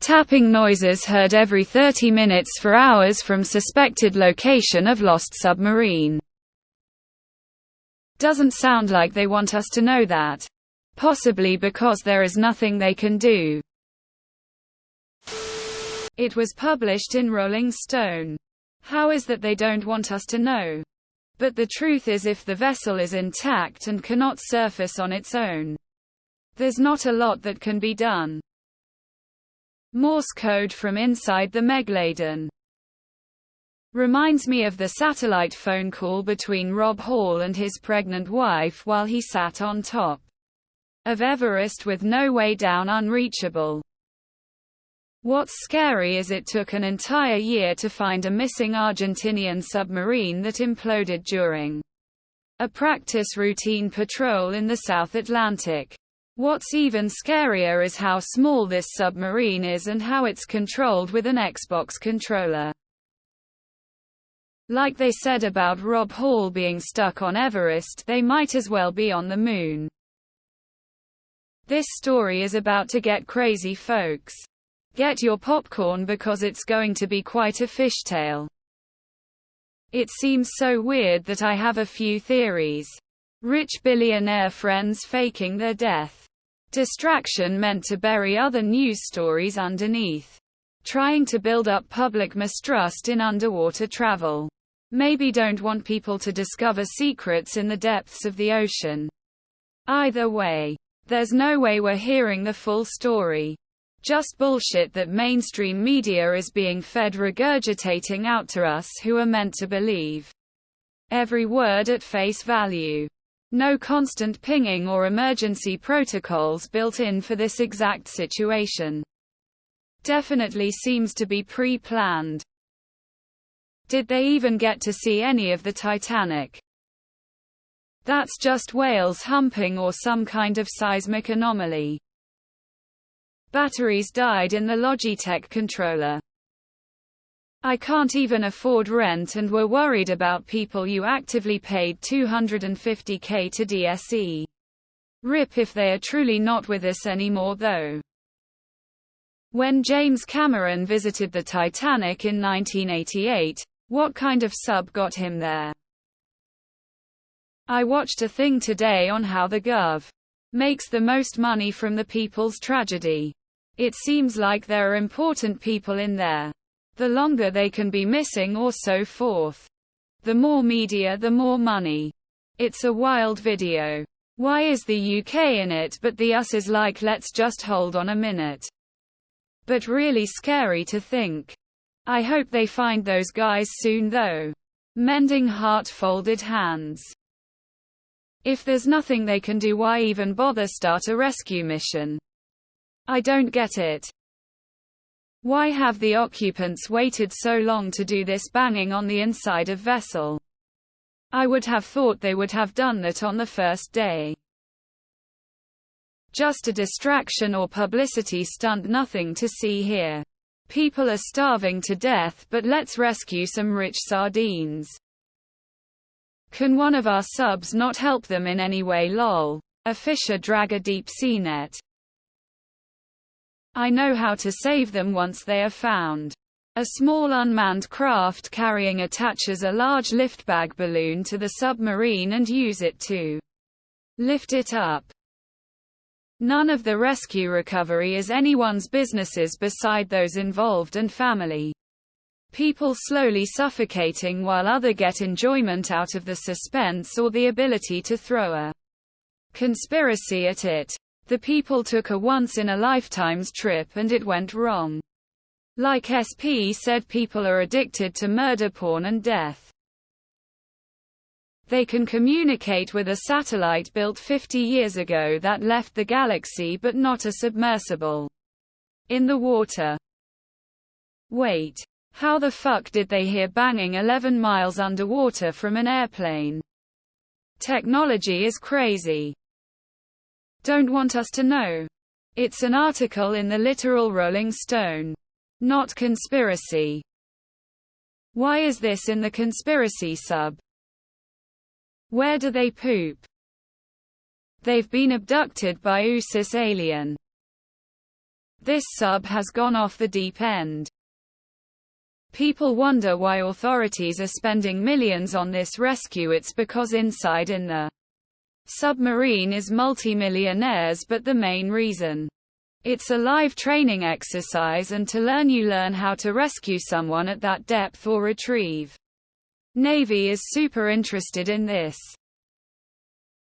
Tapping noises heard every 30 minutes for hours from suspected location of lost submarine. Doesn't sound like they want us to know that. Possibly because there is nothing they can do. It was published in Rolling Stone. How is that they don't want us to know? But the truth is, if the vessel is intact and cannot surface on its own, there's not a lot that can be done. Morse code from inside the Megalodon. Reminds me of the satellite phone call between Rob Hall and his pregnant wife while he sat on top of Everest with no way down, unreachable. What's scary is it took an entire year to find a missing Argentinian submarine that imploded during a practice routine patrol in the South Atlantic. What's even scarier is how small this submarine is and how it's controlled with an Xbox controller. Like they said about Rob Hall being stuck on Everest, they might as well be on the moon. This story is about to get crazy, folks. Get your popcorn because it's going to be quite a fishtail. It seems so weird that I have a few theories. Rich billionaire friends faking their death. Distraction meant to bury other news stories underneath. Trying to build up public mistrust in underwater travel. Maybe don't want people to discover secrets in the depths of the ocean. Either way, there's no way we're hearing the full story. Just bullshit that mainstream media is being fed, regurgitating out to us who are meant to believe every word at face value. No constant pinging or emergency protocols built in for this exact situation. Definitely seems to be pre-planned. Did they even get to see any of the Titanic? That's just whales humping or some kind of seismic anomaly. Batteries died in the Logitech controller. I can't even afford rent and we're worried about people you actively paid $250K to DSE. RIP if they are truly not with us anymore though. When James Cameron visited the Titanic in 1988, what kind of sub got him there? I watched a thing today on how the Gov makes the most money from the people's tragedy. It seems like there are important people in there. The longer they can be missing or so forth. The more media, the more money. It's a wild video. Why is the UK in it but the US is like let's just hold on a minute. But really scary to think. I hope they find those guys soon though. Mending heart, folded hands. If there's nothing they can do, why even bother start a rescue mission? I don't get it. Why have the occupants waited so long to do this banging on the inside of vessel? I would have thought they would have done that on the first day. Just a distraction or publicity stunt, nothing to see here. People are starving to death, but let's rescue some rich sardines. Can one of our subs not help them in any way? Lol. A fisher drag a deep sea net. I know how to save them once they are found. A small unmanned craft carrying attaches a large lift bag balloon to the submarine and use it to lift it up. None of the rescue recovery is anyone's businesses beside those involved and family. People slowly suffocating while others get enjoyment out of the suspense or the ability to throw a conspiracy at it. The people took a once-in-a-lifetime's trip and it went wrong. Like SP said, people are addicted to murder porn and death. They can communicate with a satellite built 50 years ago that left the galaxy but not a submersible in the water. Wait. How the fuck did they hear banging 11 miles underwater from an airplane? Technology is crazy. Don't want us to know. It's an article in the literal Rolling Stone. Not conspiracy. Why is this in the conspiracy sub? Where do they poop? They've been abducted by USIS alien. This sub has gone off the deep end. People wonder why authorities are spending millions on this rescue. It's because inside in the submarine is multi-millionaires, but the main reason. It's a live training exercise, and to learn you learn how to rescue someone at that depth or retrieve. Navy is super interested in this.